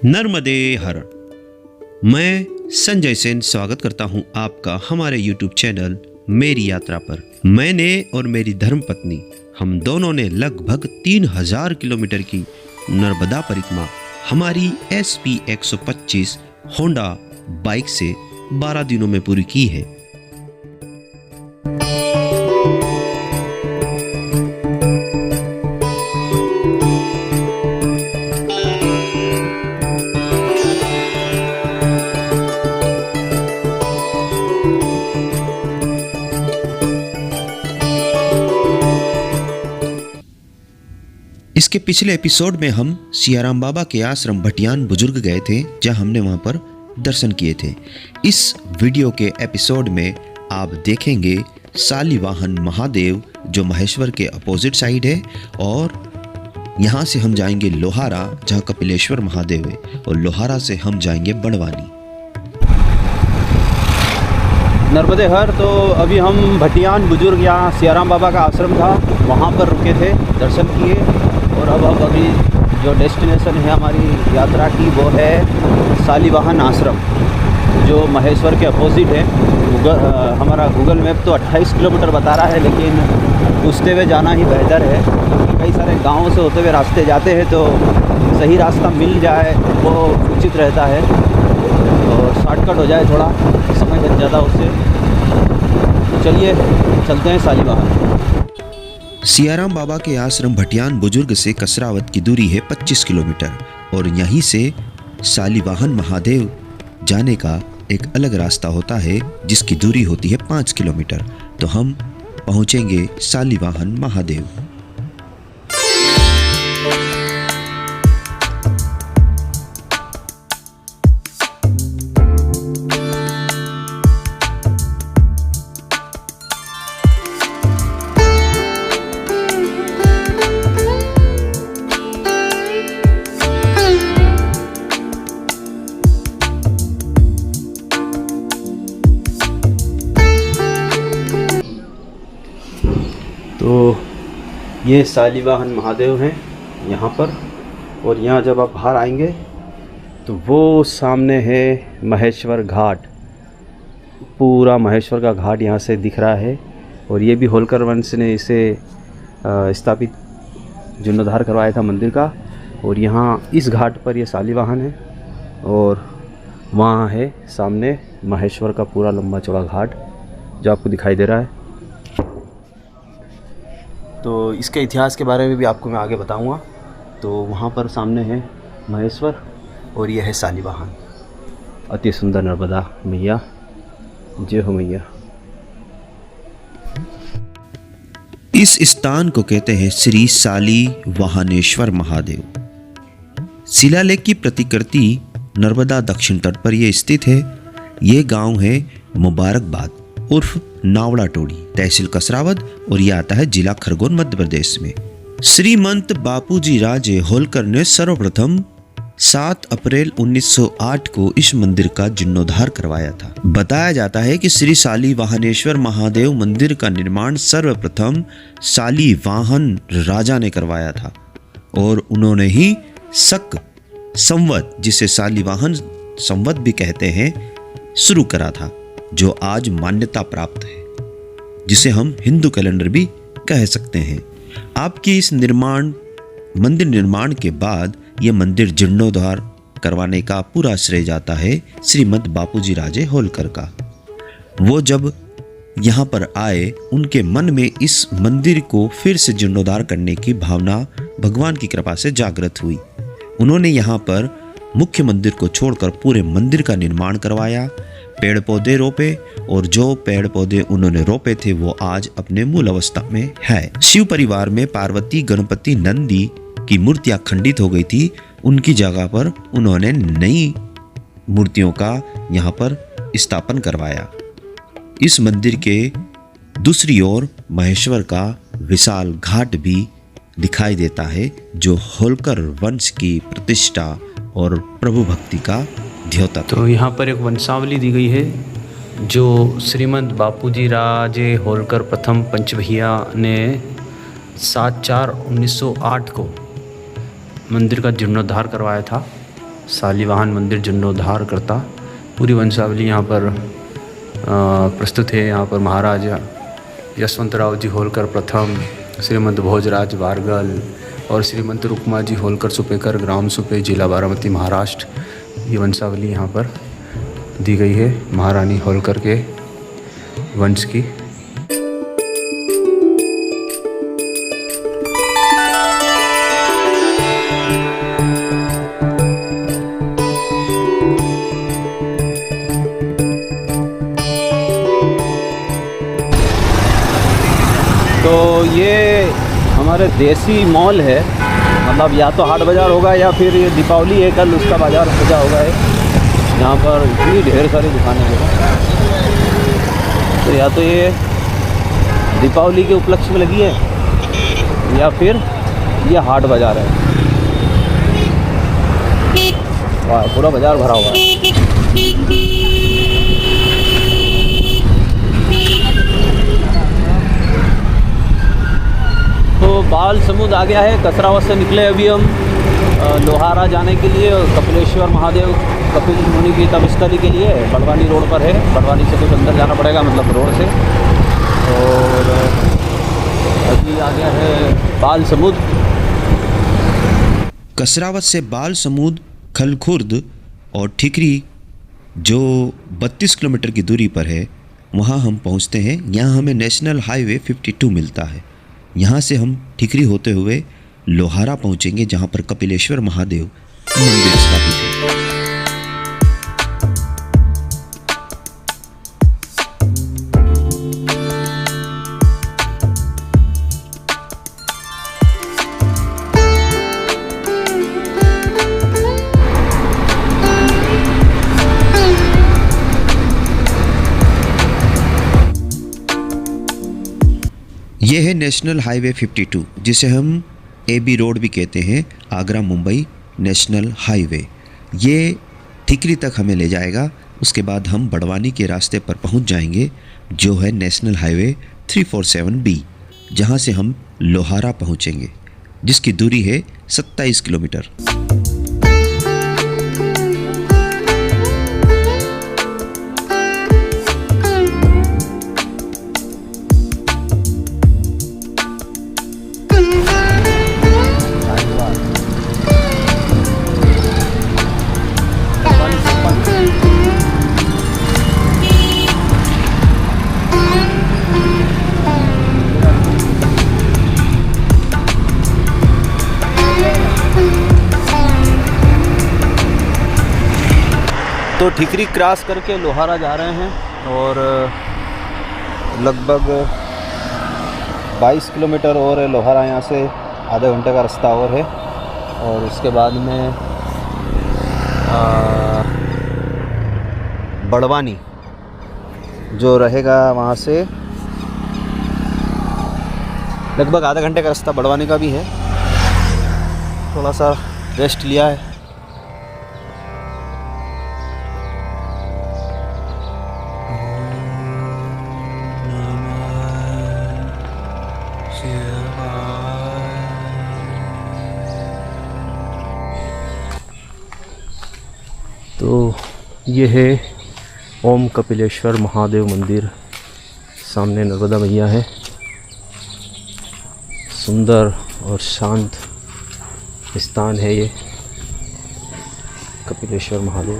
नर्मदे हर। मैं संजय सेन स्वागत करता हूं आपका हमारे YouTube चैनल मेरी यात्रा पर। मैंने और मेरी धर्मपत्नी हम दोनों ने लगभग 3000 किलोमीटर की नर्मदा परिक्रमा हमारी SP 125 होंडा बाइक से 12 दिनों में पूरी की है। इसके पिछले एपिसोड में हम सियाराम बाबा के आश्रम भटियान बुजुर्ग गए थे, जहां हमने वहां पर दर्शन किए थे। इस वीडियो के एपिसोड में आप देखेंगे सालीवाहन महादेव, जो महेश्वर के अपोजिट साइड है, और यहां से हम जाएंगे लोहारा, जहां कपिलेश्वर महादेव है, और लोहारा से हम जाएंगे बड़वानी। नर्मदे हर। तो अभी हम भटियान बुजुर्ग, यहाँ सियाराम बाबा का आश्रम था, वहाँ पर रुके थे, दर्शन किए। और अब अभी जो डेस्टिनेशन है हमारी यात्रा की वो है सालीवाहन आश्रम, जो महेश्वर के अपोजिट है। हमारा गूगल मैप तो 28 किलोमीटर बता रहा है, लेकिन पूछते हुए जाना ही बेहतर है, क्योंकि कई सारे गाँवों से होते हुए रास्ते जाते हैं, तो सही रास्ता मिल जाए वो उचित रहता है, और शॉर्टकट हो जाए, थोड़ा समय बच जाता उससे। चलिए चलते हैं सालीवाहन। सियाराम बाबा के आश्रम भटियान बुजुर्ग से कसरावत की दूरी है 25 किलोमीटर, और यहीं से सालीवाहन महादेव जाने का एक अलग रास्ता होता है, जिसकी दूरी होती है 5 किलोमीटर। तो हम पहुंचेंगे सालीवाहन महादेव। तो ये सालीवाहन महादेव हैं यहाँ पर, और यहाँ जब आप बाहर आएंगे तो वो सामने है महेश्वर घाट। पूरा महेश्वर का घाट यहाँ से दिख रहा है, और ये भी होलकर वंश ने इसे स्थापित जीर्णोद्धार करवाया था मंदिर का। और यहाँ इस घाट पर ये सालीवाहन है, और वहाँ है सामने महेश्वर का पूरा लंबा चौड़ा घाट जो आपको दिखाई दे रहा है। तो इसके इतिहास के बारे में भी आपको मैं आगे बताऊंगा। तो वहाँ पर सामने है महेश्वर, और यह है सालीवाहन। अति सुंदर नर्मदा मैया, जय हो मैया। इस स्थान को कहते हैं श्री सालीवाहनेश्वर महादेव। शिलालेख की प्रतिकृति नर्मदा दक्षिण तट पर यह स्थित है। ये गांव है मुबारकबाद उर्फ नावड़ा टोली, तहसील कसरावद, और यह आता है जिला खरगोन, मध्य प्रदेश में। श्रीमंत बापूजी राजे होलकर ने सर्वप्रथम 7 अप्रैल 1908 को इस मंदिर का जीर्णोद्धार करवाया था। बताया जाता है कि श्री सालीवाहनेश्वर महादेव मंदिर का निर्माण सर्वप्रथम सालीवाहन राजा ने करवाया था, और उन्होंने ही शक संवत, जिसे सालीवाहन संवत भी कहते हैं, शुरू करा था, जो आज मान्यता प्राप्त है, जिसे हम हिंदू कैलेंडर भी कह सकते हैं। आपकी इस मंदिर निर्माण के बाद यह मंदिर जीर्णोद्धार करवाने का पूरा श्रेय जाता है श्रीमंत बापूजी राजे होलकर का। वो जब यहाँ पर आए, उनके मन में इस मंदिर को फिर से जीर्णोद्धार करने की भावना भगवान की कृपा से जागृत हुई। उन्होंने यहाँ पर मुख्य मंदिर को छोड़कर पूरे मंदिर का निर्माण करवाया, पेड़ पौधे रोपे, और जो पेड़ पौधे उन्होंने रोपे थे वो आज अपने मूल अवस्था में है। शिव परिवार में पार्वती, गणपति, नंदी की मूर्तियां खंडित हो गई थी। उनकी जगह पर उन्होंने नई मूर्तियों का यहाँ पर स्थापन करवाया। इस मंदिर के दूसरी ओर महेश्वर का विशाल घाट भी दिखाई देता है, जो होलकर वंश की प्रतिष्ठा और प्रभु भक्ति का द्योतक। तो यहाँ पर एक वंशावली दी गई है, जो श्रीमंत बापूजी राजे होलकर प्रथम पंचभैया ने 7/4/1908 को मंदिर का जीर्णोद्धार करवाया था। शालिवाहन मंदिर जीर्णोद्धार करता। पूरी वंशावली यहाँ पर प्रस्तुत है। यहाँ पर महाराजा यशवंतराव जी होलकर प्रथम, श्रीमंत भोजराज बारगल और श्रीमंत रुक्मा जी होलकर सुपेकर, ग्राम सुपे, जिला बारामती, महाराष्ट्र, ये वंशावली यहाँ पर दी गई है महारानी होलकर के वंश की। तो ये हमारे देसी मॉल है, मतलब या तो हाट बाज़ार होगा या फिर ये दीपावली है कल उसका बाज़ार सजा होगा है। यहाँ पर इतनी ढेर सारी दुकानें हैं, तो या तो ये दीपावली के उपलक्ष्य में लगी है या फिर ये हाट बाज़ार है। वाह, पूरा बाज़ार भरा हुआ है। तो बाल समुद्र आ गया है। कसरावत से निकले अभी हम लोहारा जाने के लिए, कपिलेश्वर महादेव कपिल मुनि की तपस्थली के लिए। बड़वानी रोड पर है, बड़वानी से कुछ अंदर जाना पड़ेगा, मतलब रोड से। और अभी आ गया है बाल समुद्र। कसरावत से बाल समुद्र, खलखुर्द और ठिकरी जो 32 किलोमीटर की दूरी पर है, वहाँ हम पहुँचते हैं। यहाँ हमें नेशनल हाईवे 52 मिलता है। यहाँ से हम ठिकरी होते हुए लोहारा पहुँचेंगे, जहाँ पर कपिलेश्वर महादेव मंदिर स्थापित है। यह है नेशनल हाईवे 52, जिसे हम AB रोड भी कहते हैं, आगरा मुंबई नेशनल हाईवे। ये ठिकरी तक हमें ले जाएगा। उसके बाद हम बड़वानी के रास्ते पर पहुंच जाएंगे, जो है नेशनल हाईवे 347B, जहां से हम लोहारा पहुंचेंगे, जिसकी दूरी है 27 किलोमीटर। तो ठिकरी क्रॉस करके लोहारा जा रहे हैं और लगभग 22 किलोमीटर और है लोहारा। यहाँ से आधे घंटे का रास्ता और है। और उसके बाद में बड़वानी जो रहेगा, वहाँ से लगभग आधे घंटे का रास्ता बड़वानी का भी है। थोड़ा सा रेस्ट लिया है। तो ये है ओम कपिलेश्वर महादेव मंदिर। सामने नर्मदा मैया है। सुंदर और शांत स्थान है ये कपिलेश्वर महादेव।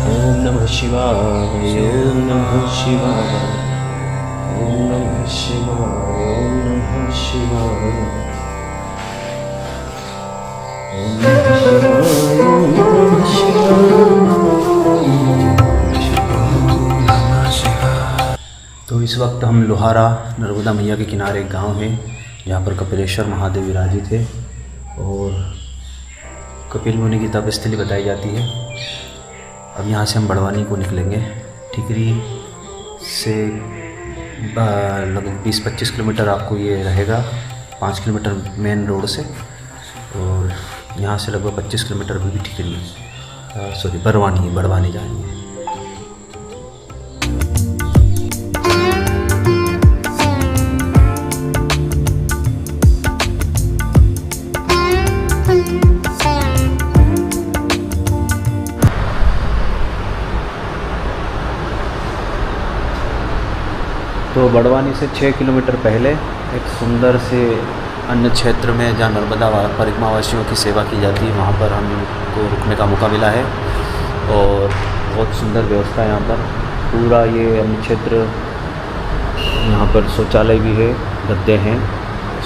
ओम नमः शिवाय, ओम नमः शिवाय, ओम नमः शिवाय, ओम नमः शिवाय, ओम नमः शिवाय। तो इस वक्त हम लोहारा नर्मदा मैया के किनारे एक गांव है, जहाँ पर कपिलेश्वर महादेव विराजित है और कपिल मुनि की तपस्थली बताई जाती है। अब यहाँ से हम बड़वानी को निकलेंगे। ठिकरी से लगभग 20-25 किलोमीटर आपको ये रहेगा, 5 किलोमीटर मेन रोड से, और यहाँ से लगभग 25 किलोमीटर भी ठिकरी, सॉरी बड़वानी जाएंगे। तो बड़वानी से 6 किलोमीटर पहले एक सुंदर से अन्य क्षेत्र में जहाँ नर्मदा परिक्रमावासियों की सेवा की जाती है, वहाँ पर हमको रुकने का मौका मिला है और बहुत सुंदर व्यवस्था है यहाँ पर। पूरा ये अन्य क्षेत्र, यहाँ पर शौचालय भी है, गद्दे हैं,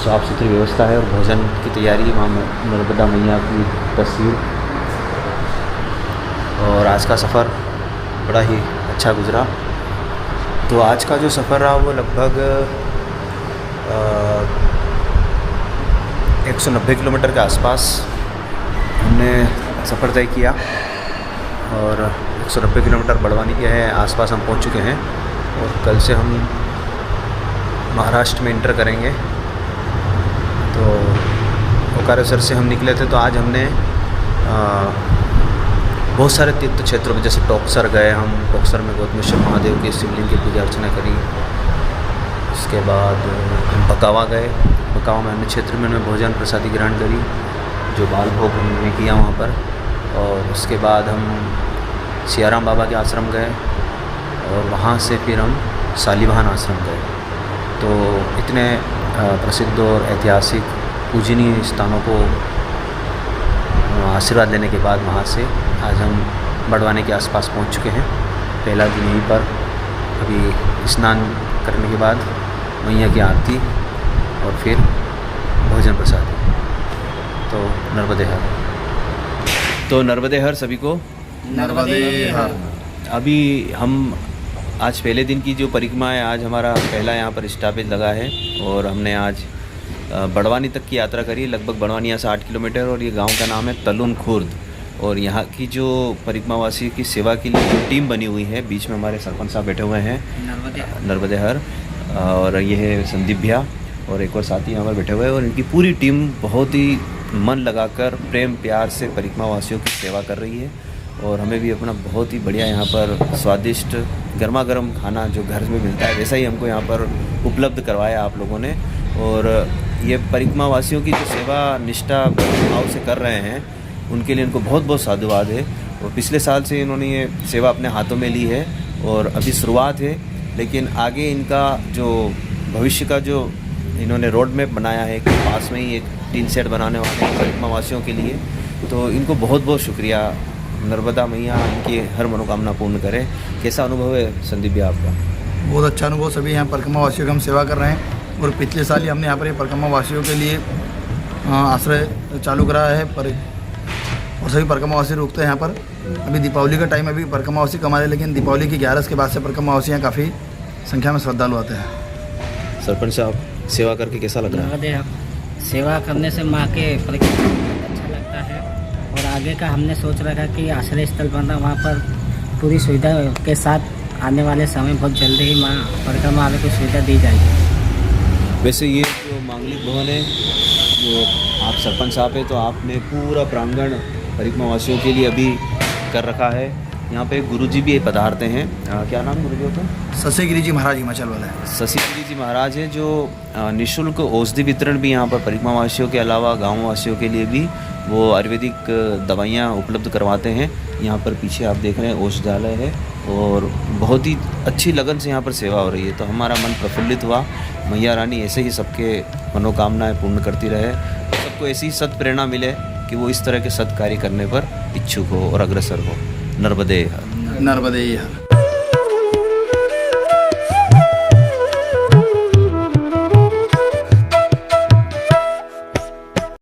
साफ़ सुथरी व्यवस्था है और भोजन की तैयारी। वहाँ नर्मदा मैया की तस्वीर। और आज का सफ़र बड़ा ही अच्छा गुजरा। तो आज का जो सफ़र रहा वो लगभग 190 किलोमीटर के आसपास हमने सफ़र तय किया और 190 किलोमीटर बड़वानी के है आसपास हम पहुंच चुके हैं और कल से हम महाराष्ट्र में इंटर करेंगे। तो ओकारेसर से हम निकले थे, तो आज हमने बहुत सारे तीर्थ क्षेत्रों में, जैसे टोकसर गए हम। टोकसर में गौतमेश्वर महादेव के शिवलिंग की पूजा अर्चना करी। उसके बाद हम बकावा गए। बकावा में अन्य क्षेत्र में उन्होंने भोजन प्रसादी ग्रहण करी, जो बाल भोग हमने किया वहाँ पर। और उसके बाद हम सियाराम बाबा के आश्रम गए और वहाँ से फिर हम शालिवाहन आश्रम गए। तो इतने प्रसिद्ध और ऐतिहासिक पूजनीय स्थानों को आशीर्वाद लेने के बाद वहाँ से आज हम बड़वानी के आसपास पहुँच चुके हैं। पहला दिन यहीं पर, अभी स्नान करने के बाद मैया की आरती और फिर भोजन प्रसाद। तो नर्मदे हर। तो नर्मदे हर सभी को। नर्मदे हर। अभी हम आज पहले दिन की जो परिक्रमा है, आज हमारा पहला यहाँ पर स्टॉपेज लगा है और हमने आज बड़वानी तक की यात्रा करी। लगभग बड़वानी यहाँ से 8 किलोमीटर और ये गांव का नाम है तलुन खुर्द। और यहाँ की जो परिक्रमावासी की सेवा के लिए जो टीम बनी हुई है, बीच में हमारे सरपंच साहब बैठे हुए हैं नर्मदे हर, और ये है संदीप भैया और एक और साथी यहाँ पर बैठे हुए हैं। और इनकी पूरी टीम बहुत ही मन लगाकर प्रेम प्यार से परिक्रमावासियों की सेवा कर रही है। और हमें भी अपना बहुत ही बढ़िया यहाँ पर स्वादिष्ट गर्मा गर्म खाना जो घर में मिलता है वैसा ही हमको यहाँ पर उपलब्ध करवाया आप लोगों ने। और ये परिक्रमावासियों की जो सेवा निष्ठा भाव से कर रहे हैं, उनके लिए इनको बहुत बहुत साधुवाद है। और पिछले साल से इन्होंने ये सेवा अपने हाथों में ली है और अभी शुरुआत है, लेकिन आगे इनका जो भविष्य का जो इन्होंने रोड मैप बनाया है कि पास में ही एक टीन सेट बनाने वाले हैं परिक्रमावासियों के लिए। तो इनको बहुत बहुत शुक्रिया। नर्मदा मैया इनकी हर मनोकामना पूर्ण करे। कैसा अनुभव है संदीप भैया आपका? बहुत अच्छा अनुभव। सभी यहाँ परिक्रमावासियों का हम सेवा कर रहे हैं और पिछले साल ही हमने यहाँ पर ये परिक्रमावासियों के लिए आश्रय चालू कराया है और सभी परिक्रमावासी रुकते हैं यहाँ पर। अभी दीपावली का टाइम है, अभी परिक्रमावासी कम आ रहे हैं, लेकिन दीपावली की 11 के बाद से परिक्रमावासी यहाँ काफ़ी संख्या में श्रद्धालु आते हैं। सरपंच साहब, सेवा करके कैसा लग रहा है? सेवा करने से माँ के परिक्रमा अच्छा लगता है और आगे का हमने सोच रखा कि आश्रय स्थल बनना, वहाँ पर पूरी सुविधा के साथ आने वाले समय बहुत जल्दी ही माँ परिक्रमा वाले को सुविधा दी जाएगी। वैसे ये जो मांगलिक भवन है, जो आप सरपंच साहब है, तो आपने पूरा प्रांगण परिक्रमावासियों के लिए अभी कर रखा है। यहाँ पे गुरुजी भी पधारते हैं। क्या नाम गुरुजी होता है? शशि गिरी जी महाराज हिमाचल वाले हैं। शशि गिरी जी महाराज हैं, जो निःशुल्क औषधि वितरण भी यहाँ पर परिक्रमावासियों के अलावा गाँववासियों के लिए भी वो आयुर्वेदिक दवाइयाँ उपलब्ध करवाते हैं। यहाँ पर पीछे आप देख रहे हैं औषधालय है और बहुत ही अच्छी लगन से यहाँ पर सेवा हो रही है। तो हमारा मन प्रफुल्लित हुआ। मैया रानी ऐसे ही सबके मनोकामनाएं पूर्ण करती रहे, सबको ऐसी ही सत प्रेरणा मिले कि वो इस तरह के सत्कार्य करने पर इच्छुक हो और अग्रसर हो। नर्मदे हर। नर्मदे हर।